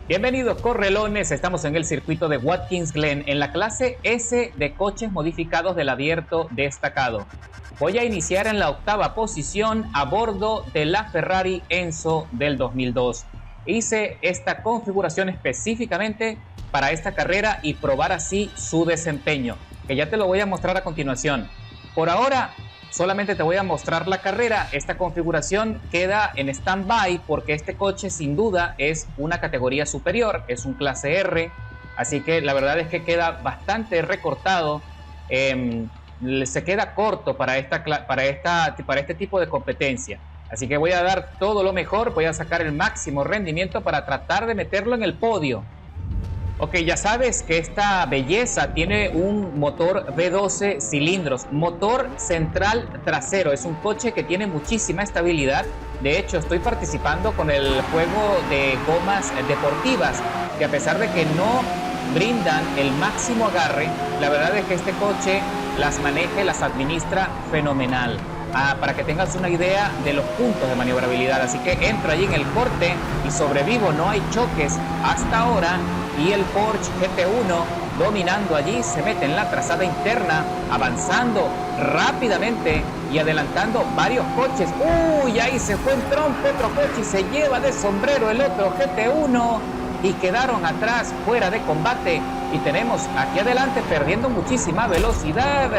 Bienvenidos correlones, estamos en el circuito de Watkins Glen en la clase S de coches modificados del abierto destacado. Voy a iniciar en la octava posición a bordo de la Ferrari Enzo del 2002. Hice esta configuración específicamente para esta carrera y probar así su desempeño, que ya te lo voy a mostrar a continuación. Por ahora solamente te voy a mostrar la carrera. Esta configuración queda en stand-by porque este coche sin duda es una categoría superior, es un clase R, así que la verdad es que queda bastante recortado, se queda corto para este tipo de competencia. Así que voy a dar todo lo mejor, voy a sacar el máximo rendimiento para tratar de meterlo en el podio. Ok, ya sabes que esta belleza tiene un motor V12 cilindros, motor central trasero. Es un coche que tiene muchísima estabilidad. De hecho, estoy participando con el juego de gomas deportivas, que a pesar de que no brindan el máximo agarre, la verdad es que este coche las maneja y las administra fenomenal. Para que tengas una idea de los puntos de maniobrabilidad. Así que entro allí en el corte y sobrevivo, no hay choques hasta ahora. Y el Porsche GT1 dominando allí, se mete en la trazada interna, avanzando rápidamente y adelantando varios coches. ¡Uy! Ahí se fue en trompo otro coche y se lleva de sombrero el otro GT1 y quedaron atrás fuera de combate. Y tenemos aquí adelante perdiendo muchísima velocidad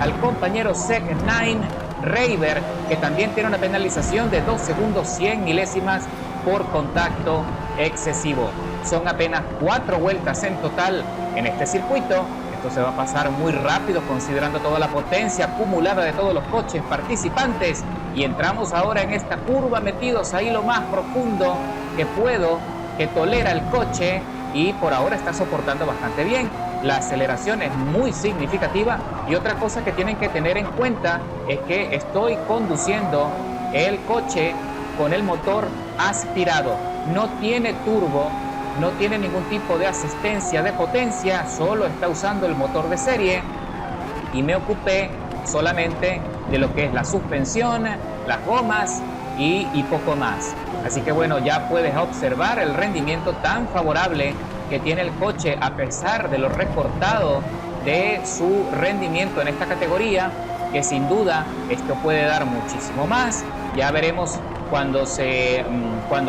al compañero Seg9 Reiber, que también tiene una penalización de 2 segundos 100 milésimas por contacto excesivo. Son apenas 4 vueltas en total en este circuito. Esto se va a pasar muy rápido considerando toda la potencia acumulada de todos los coches participantes. Y entramos ahora en esta curva metidos ahí lo más profundo que tolera el coche, y por ahora está soportando bastante bien. La aceleración es muy significativa, y otra cosa que tienen que tener en cuenta es que estoy conduciendo el coche con el motor aspirado. No tiene turbo, no tiene ningún tipo de asistencia de potencia, solo está usando el motor de serie, y me ocupé solamente de lo que es la suspensión, las gomas y poco más. Así que bueno, ya puedes observar el rendimiento tan favorable que tiene el coche a pesar de lo recortado de su rendimiento en esta categoría, que sin duda esto puede dar muchísimo más. Ya veremos cuando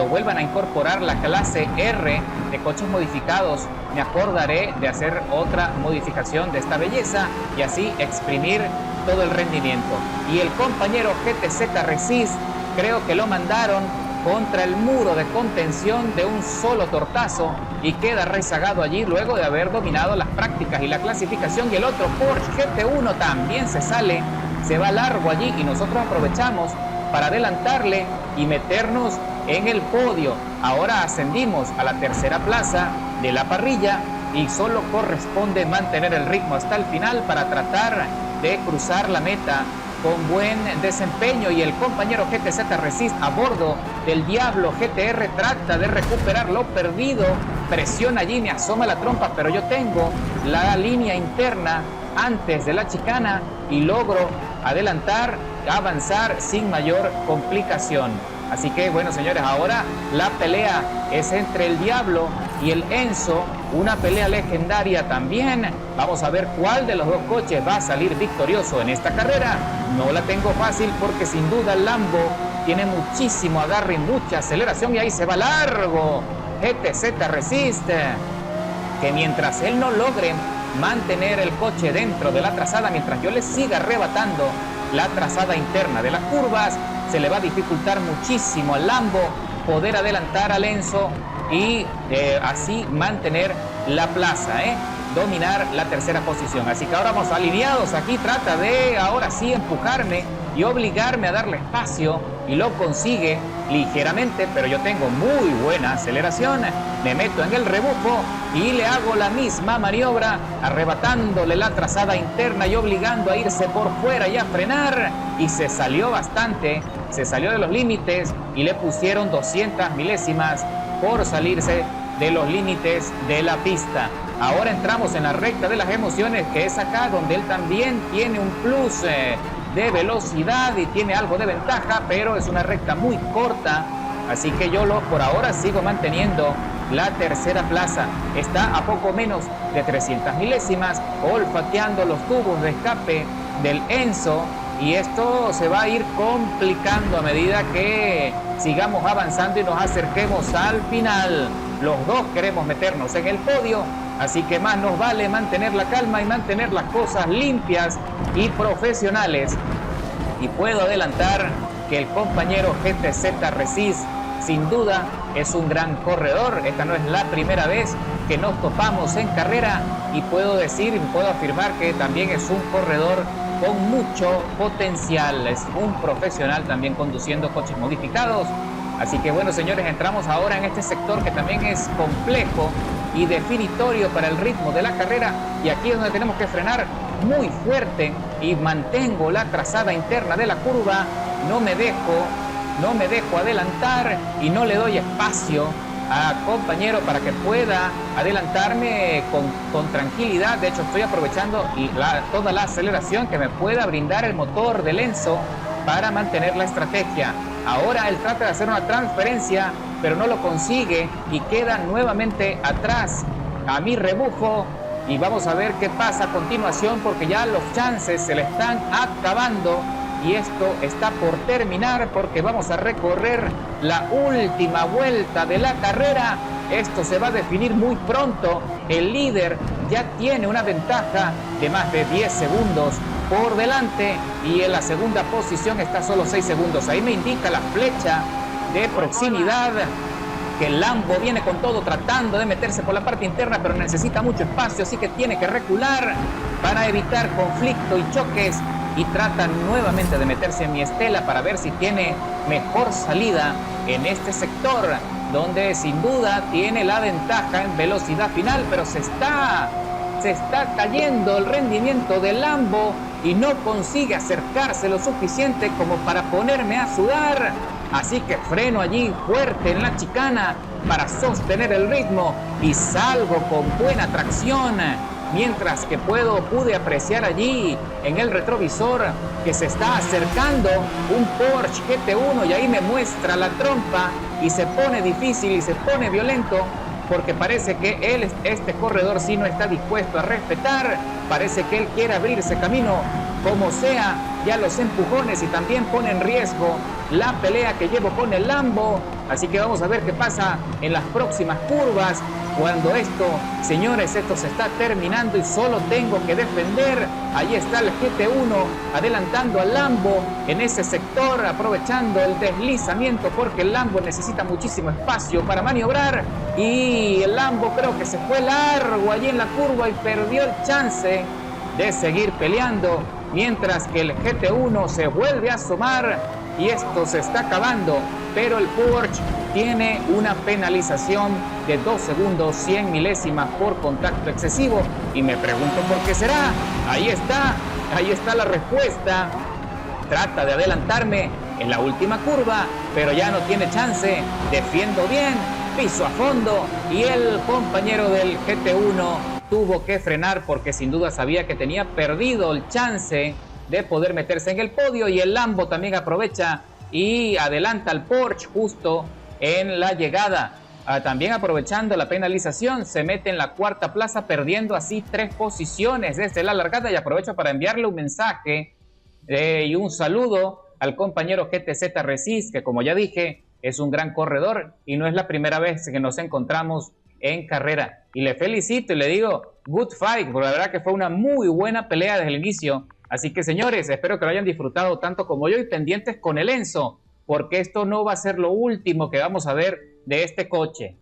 vuelvan a incorporar la clase R de coches modificados. Me acordaré de hacer otra modificación de esta belleza y así exprimir todo el rendimiento. Y el compañero GTZ Resist, creo que lo mandaron contra el muro de contención de un solo tortazo y queda rezagado allí luego de haber dominado las prácticas y la clasificación. Y el otro Porsche GT1 también se va largo allí, y nosotros aprovechamos para adelantarle y meternos en el podio. Ahora ascendimos a la tercera plaza de la parrilla y solo corresponde mantener el ritmo hasta el final para tratar de cruzar la meta con buen desempeño. Y el compañero GTZ Resist a bordo del Diablo GTR trata de recuperar lo perdido, presiona allí, me asoma la trompa, pero yo tengo la línea interna antes de la chicana y logro avanzar sin mayor complicación. Así que bueno, señores, ahora la pelea es entre el Diablo y el Enzo, una pelea legendaria también. Vamos a ver cuál de los dos coches va a salir victorioso en esta carrera. No la tengo fácil porque sin duda el Lambo tiene muchísimo agarre y mucha aceleración, y ahí se va largo GTZ Resist, que mientras él no logre mantener el coche dentro de la trazada, mientras yo le siga arrebatando la trazada interna de las curvas, se le va a dificultar muchísimo al Lambo poder adelantar al Enzo y así mantener la plaza, dominar la tercera posición. Así que ahora vamos alineados. Aquí trata de ahora sí empujarme y obligarme a darle espacio, y lo consigue ligeramente, pero yo tengo muy buena aceleración. Me meto en el rebufo y le hago la misma maniobra, arrebatándole la trazada interna y obligando a irse por fuera y a frenar, y se salió bastante, se salió de los límites y le pusieron 200 milésimas por salirse de los límites de la pista. Ahora entramos en la recta de las emociones, que es acá donde él también tiene un plus de velocidad y tiene algo de ventaja, pero es una recta muy corta, así que yo por ahora sigo manteniendo la tercera plaza. Está a poco menos de 300 milésimas, olfateando los tubos de escape del Enzo, y esto se va a ir complicando a medida que sigamos avanzando y nos acerquemos al final. Los dos queremos meternos en el podio, así que más nos vale mantener la calma y mantener las cosas limpias y profesionales. Y puedo adelantar que el compañero GTZ Resist sin duda es un gran corredor. Esta no es la primera vez que nos topamos en carrera, y puedo decir y puedo afirmar que también es un corredor con mucho potencial. Es un profesional también conduciendo coches modificados. Así que bueno, señores, entramos ahora en este sector que también es complejo y definitorio para el ritmo de la carrera, y aquí es donde tenemos que frenar muy fuerte y mantengo la trazada interna de la curva. No me dejo adelantar y no le doy espacio a compañero para que pueda adelantarme con tranquilidad. De hecho, estoy aprovechando toda la aceleración que me pueda brindar el motor del Enzo para mantener la estrategia. Ahora él trata de hacer una transferencia, pero no lo consigue y queda nuevamente atrás a mi rebufo. Y vamos a ver qué pasa a continuación, porque ya los chances se le están acabando. Y esto está por terminar, porque vamos a recorrer la última vuelta de la carrera. Esto se va a definir muy pronto. El líder ya tiene una ventaja de más de 10 segundos por delante, y en la segunda posición está solo 6 segundos. Ahí me indica la flecha de proximidad que el Lambo viene con todo tratando de meterse por la parte interna, pero necesita mucho espacio, así que tiene que recular para evitar conflicto y choques. Y trata nuevamente de meterse en mi estela para ver si tiene mejor salida en este sector, donde sin duda tiene la ventaja en velocidad final, pero se está cayendo el rendimiento del Lambo y no consigue acercarse lo suficiente como para ponerme a sudar. Así que freno allí fuerte en la chicana para sostener el ritmo y salgo con buena tracción. Mientras que pude apreciar allí en el retrovisor que se está acercando un Porsche GT1, y ahí me muestra la trompa y se pone difícil y se pone violento, porque parece que este corredor sí no está dispuesto a respetar. Parece que él quiere abrirse camino como sea. Ya los empujones y también pone en riesgo la pelea que llevo con el Lambo. Así que vamos a ver qué pasa en las próximas curvas, cuando señores, esto se está terminando y solo tengo que defender. Ahí está el GT1 adelantando al Lambo en ese sector, aprovechando el deslizamiento, porque el Lambo necesita muchísimo espacio para maniobrar, y el Lambo creo que se fue largo allí en la curva y perdió el chance de seguir peleando, mientras que el GT1 se vuelve a asomar y esto se está acabando. Pero el Porsche tiene una penalización de 2 segundos 100 milésimas por contacto excesivo, y me pregunto por qué será. Ahí está la respuesta. Trata de adelantarme en la última curva, pero ya no tiene chance. Defiendo bien, piso a fondo, y el compañero del GT1 tuvo que frenar porque sin duda sabía que tenía perdido el chance de poder meterse en el podio, y el Lambo también aprovecha y adelanta al Porsche justo en la llegada. También aprovechando la penalización, se mete en la cuarta plaza, perdiendo así 3 posiciones desde la largada. Y aprovecho para enviarle un mensaje y un saludo al compañero GTZ Resist, que como ya dije, es un gran corredor y no es la primera vez que nos encontramos en carrera. Y le felicito y le digo, good fight, porque la verdad que fue una muy buena pelea desde el inicio. Así que señores, espero que lo hayan disfrutado tanto como yo, y pendientes con el Enzo, porque esto no va a ser lo último que vamos a ver de este coche.